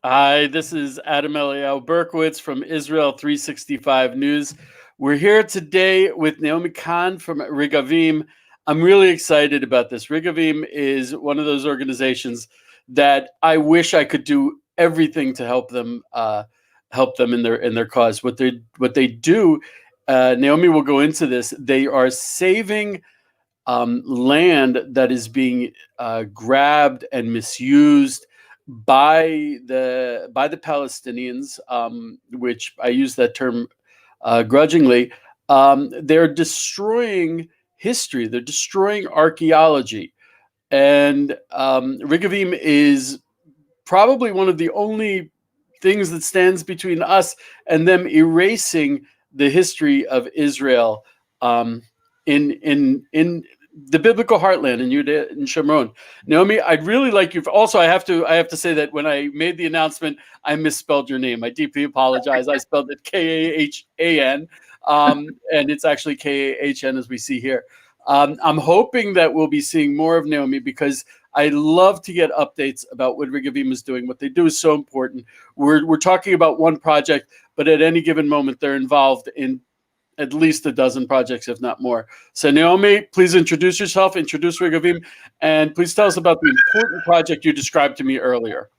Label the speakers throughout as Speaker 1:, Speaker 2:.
Speaker 1: Hi, this is Adam Eliyahu Berkowitz from Israel 365 News. We're here today with Naomi Khan from Regavim. I'm really excited about this. Regavim is one of those organizations that I wish I could do everything to help them in their cause. What they do, Naomi will go into this. They are saving land that is being grabbed and misused by the Palestinians, which I use that term grudgingly. They're destroying history. They're destroying archaeology, and Regavim is probably one of the only things that stands between us and them erasing the history of Israel in the biblical heartland in Judea and Shomron. Naomi, I'd really like you. Also, I have to say that when I made the announcement, I misspelled your name. I deeply apologize. I spelled it Kahan, and it's actually Kahn as we see here. I'm hoping that we'll be seeing more of Naomi because I love to get updates about what Regavim is doing. What they do is so important. We're talking about one project, but at any given moment, they're involved in at least a dozen projects, if not more. So Naomi, please introduce yourself, introduce Regavim, and please tell us about the important project you described to me earlier.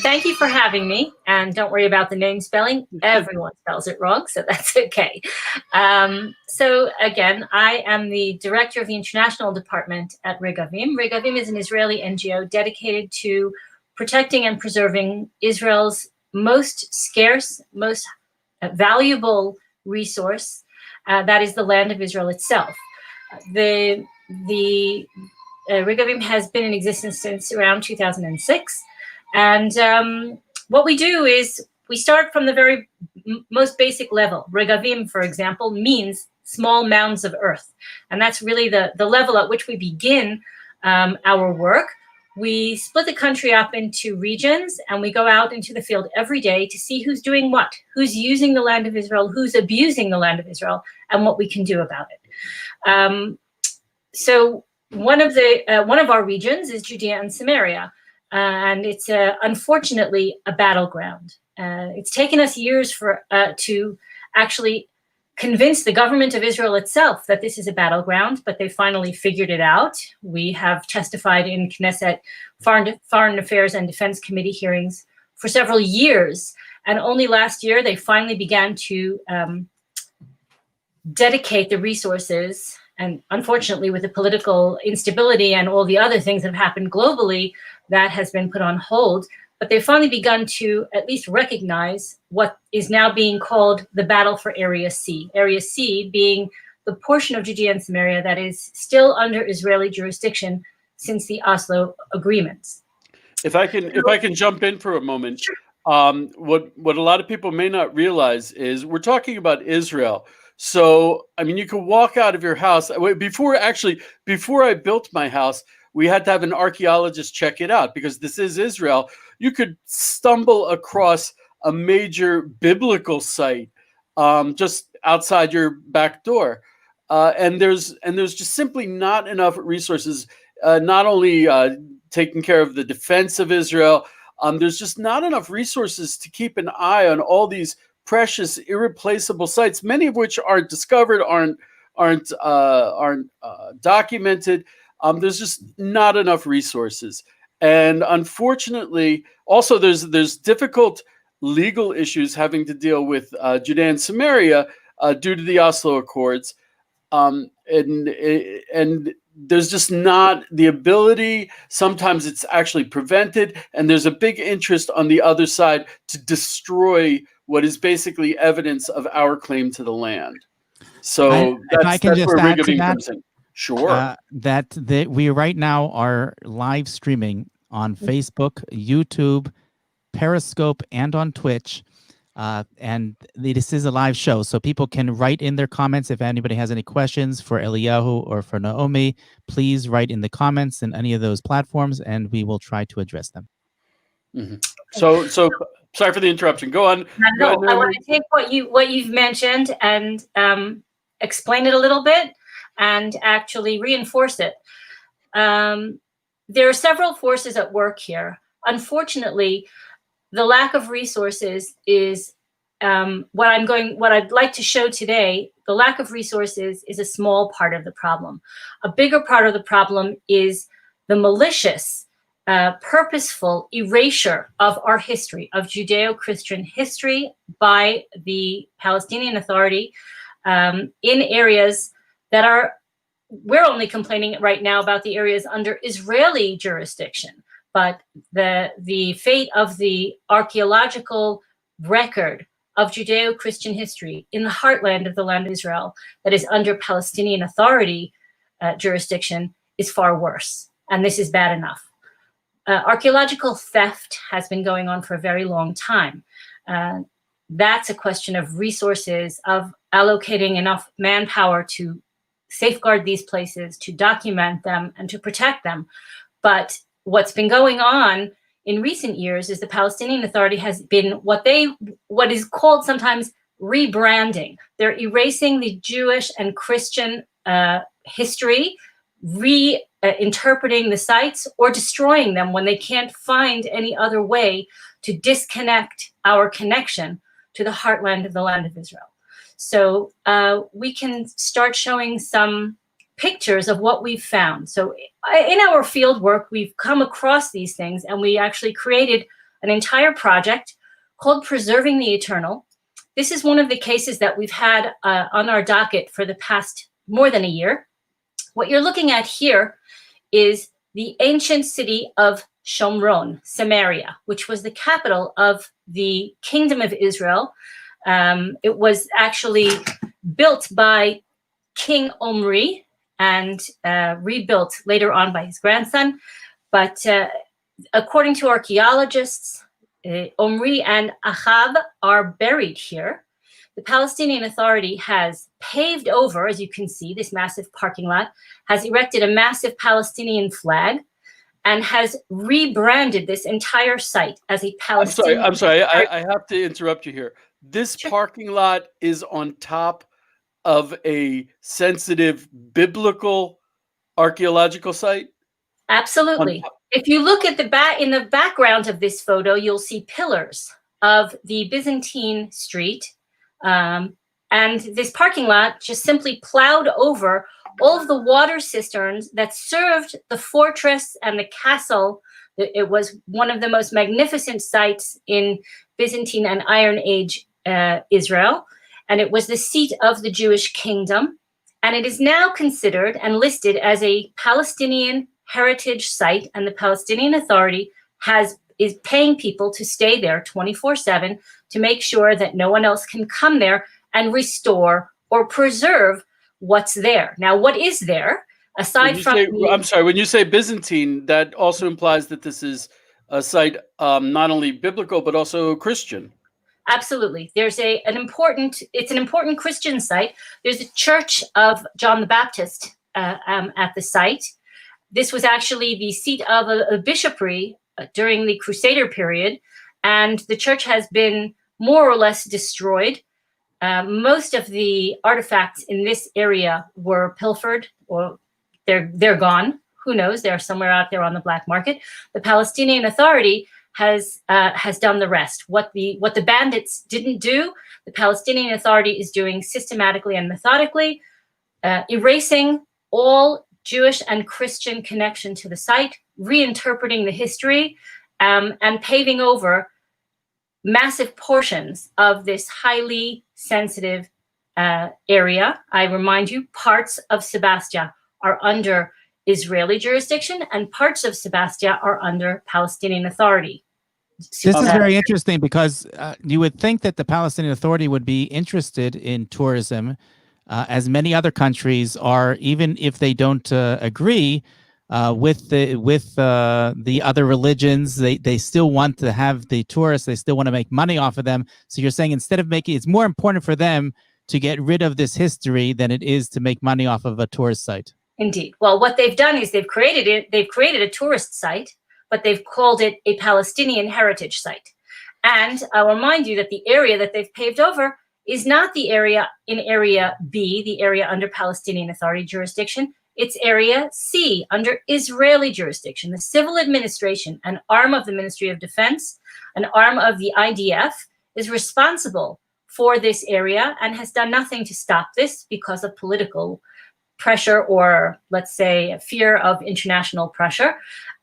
Speaker 2: Thank you for having me, and don't worry about the name spelling. Everyone spells it wrong, so that's okay. So again, I am the director of the international department at Regavim. Regavim is an Israeli NGO dedicated to protecting and preserving Israel's most scarce, most valuable resource, that is the land of Israel itself. The Regavim has been in existence since around 2006. And what we do is we start from the very most basic level. Regavim, for example, means small mounds of earth. And that's really the level at which we begin our work. We split the country up into regions, and we go out into the field every day to see who's doing what, who's using the land of Israel, who's abusing the land of Israel, and what we can do about it. So one of our regions is Judea and Samaria. And it's unfortunately a battleground. It's taken us years to actually convince the government of Israel itself that this is a battleground, but they finally figured it out. We have testified in Knesset Foreign Affairs and Defense Committee hearings for several years, and only last year they finally began to dedicate the resources. And unfortunately, with the political instability and all the other things that have happened globally, that has been put on hold. But they've finally begun to at least recognize what is now being called the battle for Area C. Area C being the portion of Judea and Samaria that is still under Israeli jurisdiction since the Oslo agreements.
Speaker 1: If I can jump in for a moment, what a lot of people may not realize is we're talking about Israel. So, I mean, you can walk out of your house. Before I built my house, we had to have an archaeologist check it out because this is Israel. You could stumble across a major biblical site just outside your back door. And there's just simply not enough resources, not only taking care of the defense of Israel, there's just not enough resources to keep an eye on all these precious, irreplaceable sites, many of which aren't discovered, aren't documented. There's just not enough resources, and unfortunately, also there's difficult legal issues having to deal with Judea and Samaria due to the Oslo Accords, and there's just not the ability. Sometimes it's actually prevented, and there's a big interest on the other side to destroy what is basically evidence of our claim to the land. So that's where Regavim comes in. Sure.
Speaker 3: We right now are live streaming on Facebook, YouTube, Periscope, and on Twitch. And this is a live show, so people can write in their comments. If anybody has any questions for Eliyahu or for Naomi, please write in the comments in any of those platforms, and we will try to address them.
Speaker 1: Mm-hmm. So sorry for the interruption. Go on.
Speaker 2: I want to take what you've mentioned and explain it a little bit and actually reinforce it. There are several forces at work here. unfortunately, the lack of resources is what I'd like to show today. The lack of resources is a small part of the problem. A bigger part of the problem is the malicious, purposeful erasure of our history, of Judeo-Christian history by the Palestinian Authority in areas that are, we're only complaining right now about the areas under Israeli jurisdiction, but the fate of the archeological record of Judeo-Christian history in the heartland of the land of Israel that is under Palestinian Authority jurisdiction is far worse. And this is bad enough. Archeological theft has been going on for a very long time. That's a question of resources, of allocating enough manpower to safeguard these places, to document them, and to protect them. But what's been going on in recent years is the Palestinian Authority has been what is called sometimes rebranding. They're erasing the Jewish and Christian history, reinterpreting the sites, or destroying them when they can't find any other way to disconnect our connection to the heartland of the land of Israel. So we can start showing some pictures of what we've found. So in our field work, we've come across these things, and we actually created an entire project called Preserving the Eternal. This is one of the cases that we've had on our docket for the past more than a year. What you're looking at here is the ancient city of Shomron, Samaria, which was the capital of the Kingdom of Israel. It was actually built by King Omri and rebuilt later on by his grandson. But according to archaeologists, Omri and Achav are buried here. The Palestinian Authority has paved over, as you can see, this massive parking lot, has erected a massive Palestinian flag, and has rebranded this entire site as a Palestinian.
Speaker 1: I'm sorry. I have to interrupt you here. This parking lot is on top of a sensitive biblical archaeological site?
Speaker 2: Absolutely. If you look at in the background of this photo, you'll see pillars of the Byzantine street. And this parking lot just simply plowed over all of the water cisterns that served the fortress and the castle. It was one of the most magnificent sites in Byzantine and Iron Age Israel. And it was the seat of the Jewish kingdom. And it is now considered and listed as a Palestinian heritage site. And the Palestinian Authority is paying people to stay there 24/7 to make sure that no one else can come there and restore or preserve what's there. Now, what is there, aside from...
Speaker 1: I'm sorry, when you say Byzantine, that also implies that this is a site not only biblical, but also Christian.
Speaker 2: Absolutely. It's an important Christian site. There's a church of John the Baptist at the site. This was actually the seat of a bishopry during the Crusader period, and the church has been more or less destroyed. Most of the artifacts in this area were pilfered, or they're gone. Who knows? They're somewhere out there on the black market. The Palestinian Authority has done the rest. What the bandits didn't do, the Palestinian Authority is doing systematically and methodically, erasing all Jewish and Christian connection to the site, reinterpreting the history, and paving over massive portions of this highly sensitive area. I remind you, parts of Sebastia are under Israeli jurisdiction, and parts of Sebastia are under Palestinian Authority.
Speaker 3: This is very interesting, because you would think that the Palestinian Authority would be interested in tourism, as many other countries are, even if they don't agree with the other religions. They still want to have the tourists. They still want to make money off of them. So you're saying, instead of it's more important for them to get rid of this history than it is to make money off of a tourist site.
Speaker 2: Indeed. Well, what they've done is they've created a tourist site, but they've called it a Palestinian heritage site. And I'll remind you that the area that they've paved over is not the area in Area B, the area under Palestinian Authority jurisdiction. It's Area C under Israeli jurisdiction. The civil administration, an arm of the Ministry of Defense, an arm of the IDF, is responsible for this area and has done nothing to stop this because of political pressure, or let's say fear of international pressure.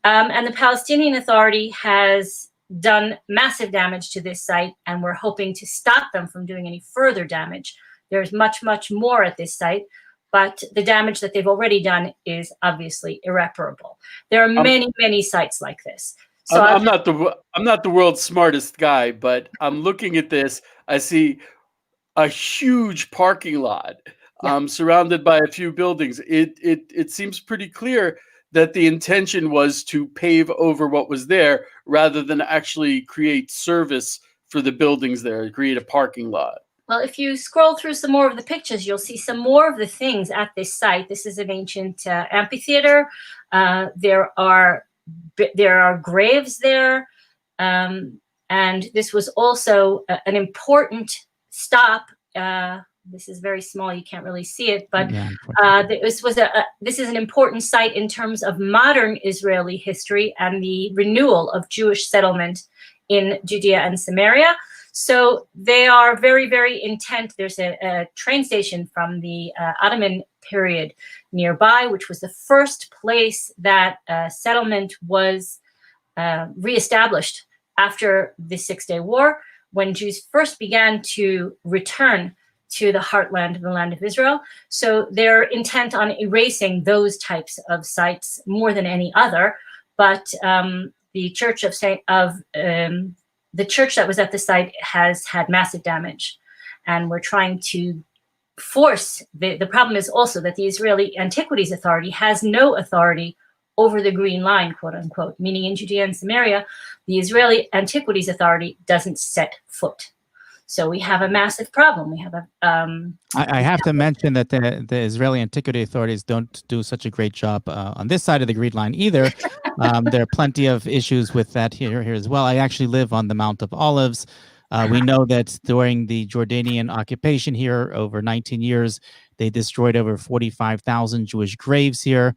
Speaker 2: And the Palestinian Authority has done massive damage to this site, and we're hoping to stop them from doing any further damage. There's much, much more at this site, but the damage that they've already done is obviously irreparable. There are many, many sites like this. So
Speaker 1: I'm not the world's smartest guy, but I'm looking at this. I see a huge parking lot, surrounded by a few buildings. It seems pretty clear that the intention was to pave over what was there rather than actually create service for the buildings there, create a parking lot.
Speaker 2: Well, if you scroll through some more of the pictures, you'll see some more of the things at this site. This is an ancient amphitheater. There are graves there. And this was also an important stop. This is very small, you can't really see it, but this is an important site in terms of modern Israeli history and the renewal of Jewish settlement in Judea and Samaria. So they are very, very intent. There's a train station from the Ottoman period nearby, which was the first place that settlement was reestablished after the Six-Day War, when Jews first began to return to the heartland of the land of Israel. So they're intent on erasing those types of sites more than any other. But the church the church that was at the site has had massive damage, and we're trying to force. The problem is also that the Israeli Antiquities Authority has no authority over the Green Line, quote unquote, meaning in Judea and Samaria, the Israeli Antiquities Authority doesn't set foot. So we have a massive problem. We have a.
Speaker 3: I have to mention that the Israeli Antiquity Authorities don't do such a great job on this side of the Green Line either. There are plenty of issues with that here as well. I actually live on the Mount of Olives. We know that during the Jordanian occupation here over 19 years, they destroyed over 45,000 Jewish graves here.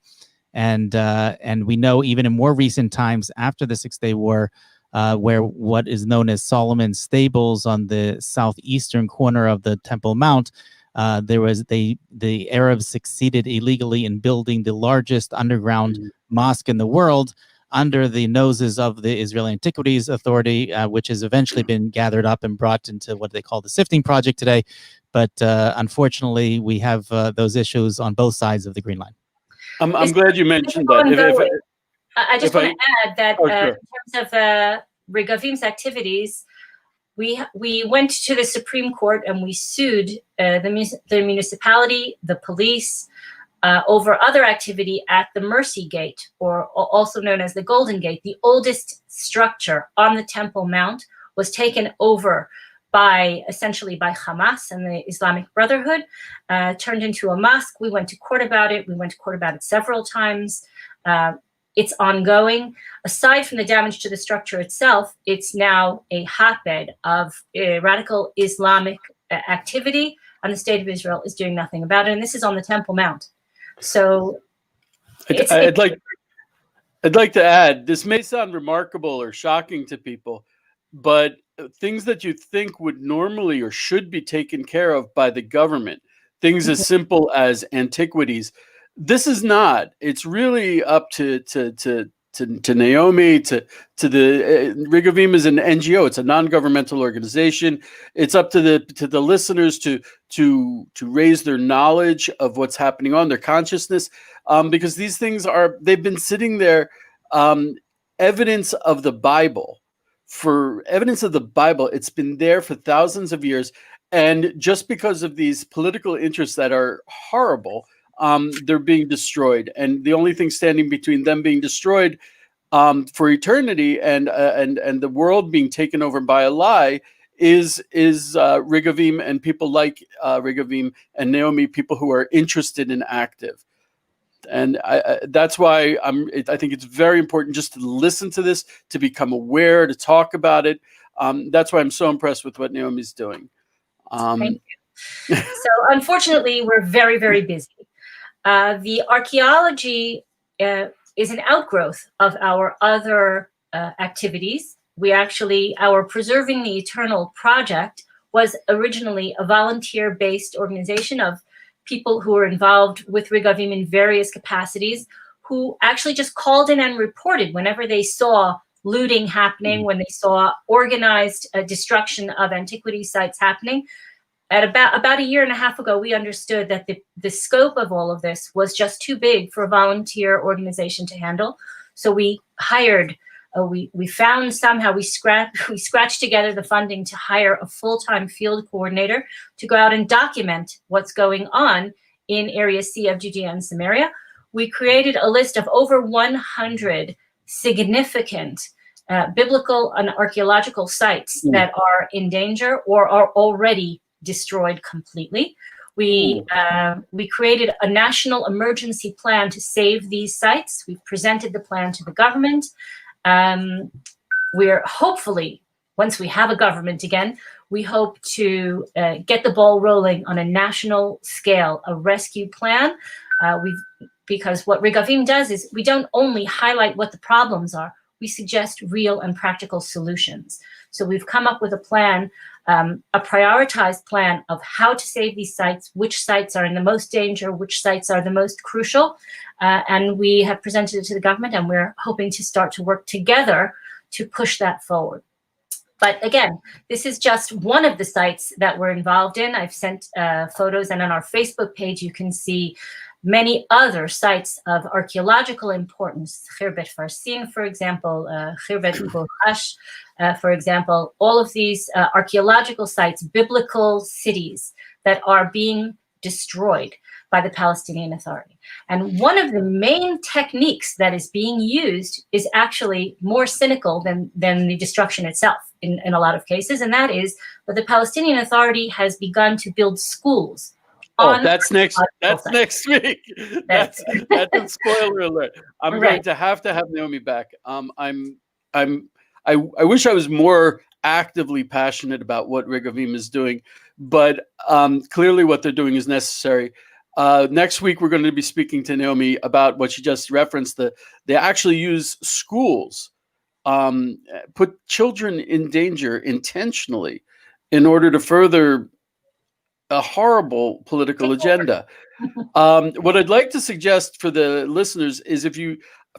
Speaker 3: And we know even in more recent times after the Six-Day War, where what is known as Solomon's Stables on the southeastern corner of the Temple Mount, the Arabs succeeded illegally in building the largest underground mosque in the world under the noses of the Israeli Antiquities Authority, which has eventually been gathered up and brought into what they call the Sifting Project today. But unfortunately, we have those issues on both sides of the Green Line.
Speaker 1: I'm glad you mentioned that.
Speaker 2: I just want to add that in terms of Regavim's activities, we went to the Supreme Court and we sued the municipality, the police, over other activity at the Mercy Gate, or also known as the Golden Gate. The oldest structure on the Temple Mount was taken over essentially by Hamas and the Islamic Brotherhood, turned into a mosque. We went to court about it. We went to court about it several times. It's ongoing. Aside from the damage to the structure itself, it's now a hotbed of radical Islamic activity, and the state of Israel is doing nothing about it. And this is on the Temple Mount. So
Speaker 1: I'd like to add, this may sound remarkable or shocking to people, but things that you think would normally or should be taken care of by the government, things as simple as antiquities, this is not. It's really up to Naomi, to the Regavim is an NGO. It's a non-governmental organization. It's up to the listeners to raise their knowledge of what's happening on their consciousness, because these things they've been sitting there. Evidence of the Bible. It's been there for thousands of years, and just because of these political interests that are horrible, they're being destroyed, and the only thing standing between them being destroyed for eternity and the world being taken over by a lie is Regavim and people like Regavim and Naomi, people who are interested and active. And that's why I think it's very important just to listen to this, to become aware, to talk about it. That's why I'm so impressed with what Naomi's doing.
Speaker 2: Thank you. So unfortunately, we're very, very busy. The archaeology is an outgrowth of our other activities. Our Preserving the Eternal project was originally a volunteer-based organization of people who were involved with Regavim in various capacities, who actually just called in and reported whenever they saw looting happening, when they saw organized destruction of antiquity sites happening. At about a year and a half ago, we understood that the scope of all of this was just too big for a volunteer organization to handle. So we hired, we found somehow, we scratched together the funding to hire a full-time field coordinator to go out and document what's going on in Area C of Judea and Samaria. We created a list of over 100 significant biblical and archaeological sites that are in danger or are already destroyed completely. We created a national emergency plan to save these sites. We've presented the plan to the government. We're hopefully, once we have a government again, we hope to get the ball rolling on a national scale, a rescue plan. Because what Regavim does is we don't only highlight what the problems are, we suggest real and practical solutions. So we've come up with a plan, a prioritized plan of how to save these sites, which sites are in the most danger, which sites are the most crucial. And we have presented it to the government, and we're hoping to start to work together to push that forward. But again, this is just one of the sites that we're involved in. I've sent photos, and on our Facebook page, you can see many other sites of archaeological importance. Khirbet Farsin, for example, Khirbet Burhash, for example, all of these archaeological sites, biblical cities that are being destroyed by the Palestinian Authority. And one of the main techniques that is being used is actually more cynical than the destruction itself in a lot of cases, and that is that the Palestinian Authority has begun to build schools.
Speaker 1: That's next week. That's a spoiler alert. I'm going to have Naomi back. I wish I was more actively passionate about what Regavim is doing, but clearly what they're doing is necessary. Next week, we're going to be speaking to Naomi about what she just referenced. They actually use schools, put children in danger intentionally in order to further a horrible political agenda. What I'd like to suggest for the listeners is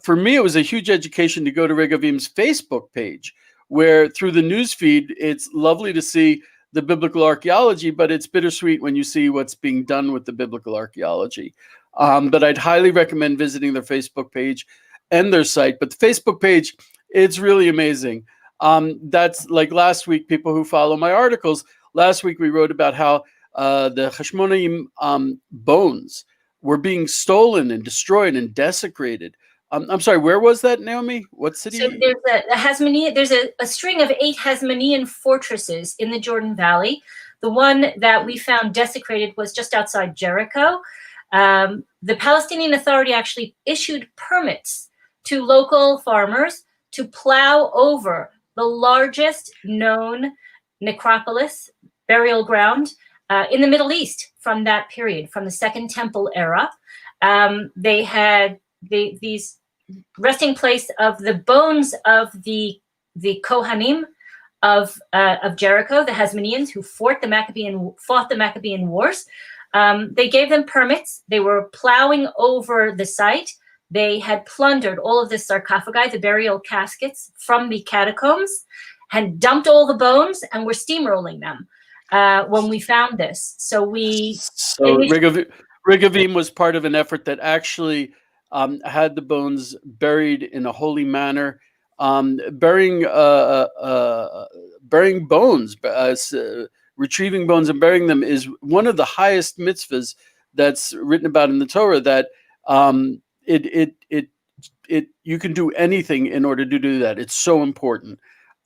Speaker 1: for me, it was a huge education to go to Regavim's Facebook page, where through the news feed, it's lovely to see the biblical archaeology, but it's bittersweet when you see what's being done with the biblical archaeology. But I'd highly recommend visiting their Facebook page and their site. But the Facebook page, it's really amazing. That's like last week, people who follow my articles, last week we wrote about how the Hashmonaim bones were being stolen and destroyed and desecrated. I'm sorry, where was that, Naomi? What city?
Speaker 2: So there's a string of 8 Hasmonean fortresses in the Jordan Valley. The one that we found desecrated was just outside Jericho. The Palestinian Authority actually issued permits to local farmers to plow over the largest known necropolis, burial ground, in the Middle East from that period, from the Second Temple era. They had these resting place of the bones of the Kohanim of Jericho, the Hasmoneans who fought the Maccabean Wars. They gave them permits. They were plowing over the site. They had plundered all of the sarcophagi, the burial caskets from the catacombs, and dumped all the bones and were steamrolling them when we found this. So
Speaker 1: Regavim was part of an effort that actually had the bones buried in a holy manner, burying bones, retrieving bones and burying them is one of the highest mitzvahs that's written about in the Torah. That you can do anything in order to do that. It's so important.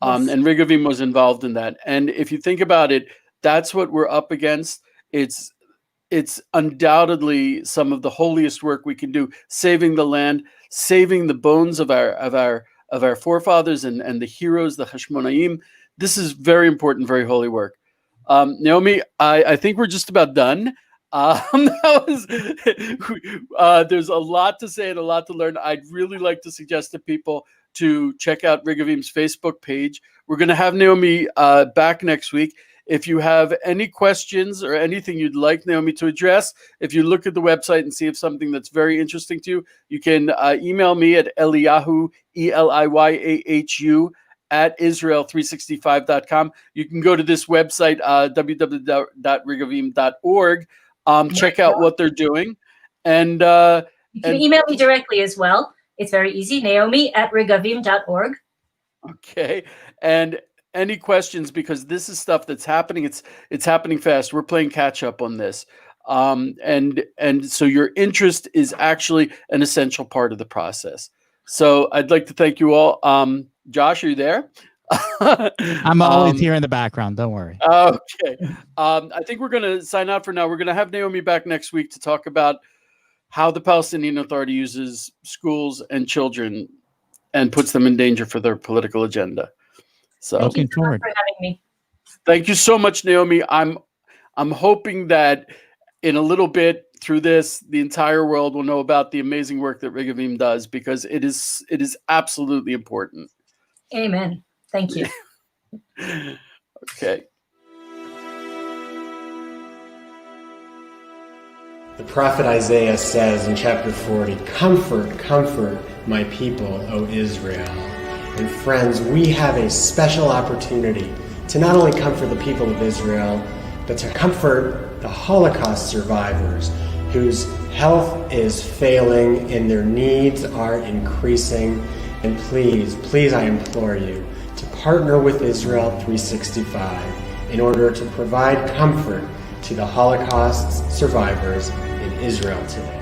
Speaker 2: Yes.
Speaker 1: And Regavim was involved in that. And if you think about it, that's what we're up against. It's undoubtedly some of the holiest work we can do, saving the land, saving the bones of our forefathers and the heroes, the Hashmonaim. This is very important, very holy work. Naomi, I think we're just about done. That was, there's a lot to say and a lot to learn. I'd really like to suggest to people to check out Rigavim's Facebook page. We're going to have Naomi back next week. If you have any questions or anything you'd like Naomi to address, if you look at the website and see if something that's very interesting to you, you can email me at Eliyahu, Eliyahu, at Israel365.com. You can go to this website, www.rigavim.org. Check out what they're doing. And
Speaker 2: you can email me directly as well. It's very easy, Naomi@rigavim.org.
Speaker 1: Okay. And any questions, because this is stuff that's happening. It's happening fast. We're playing catch up on this. And so your interest is actually an essential part of the process. So I'd like to thank you all. Josh, are you there?
Speaker 3: I'm always here in the background. Don't worry.
Speaker 1: Okay. I think we're going to sign out for now. We're going to have Naomi back next week to talk about how the Palestinian Authority uses schools and children and puts them in danger for their political agenda. So
Speaker 3: looking forward.
Speaker 2: For having me.
Speaker 1: Thank you so much, Naomi. I'm hoping that in a little bit through this, the entire world will know about the amazing work that Rigavim does, because it is absolutely important.
Speaker 2: Amen. Thank you.
Speaker 1: Okay.
Speaker 4: The prophet Isaiah says in chapter 40, "Comfort, comfort my people, O Israel." And friends, we have a special opportunity to not only comfort the people of Israel, but to comfort the Holocaust survivors whose health is failing and their needs are increasing. And please, please, I implore you to partner with Israel 365 in order to provide comfort to the Holocaust survivors in Israel today.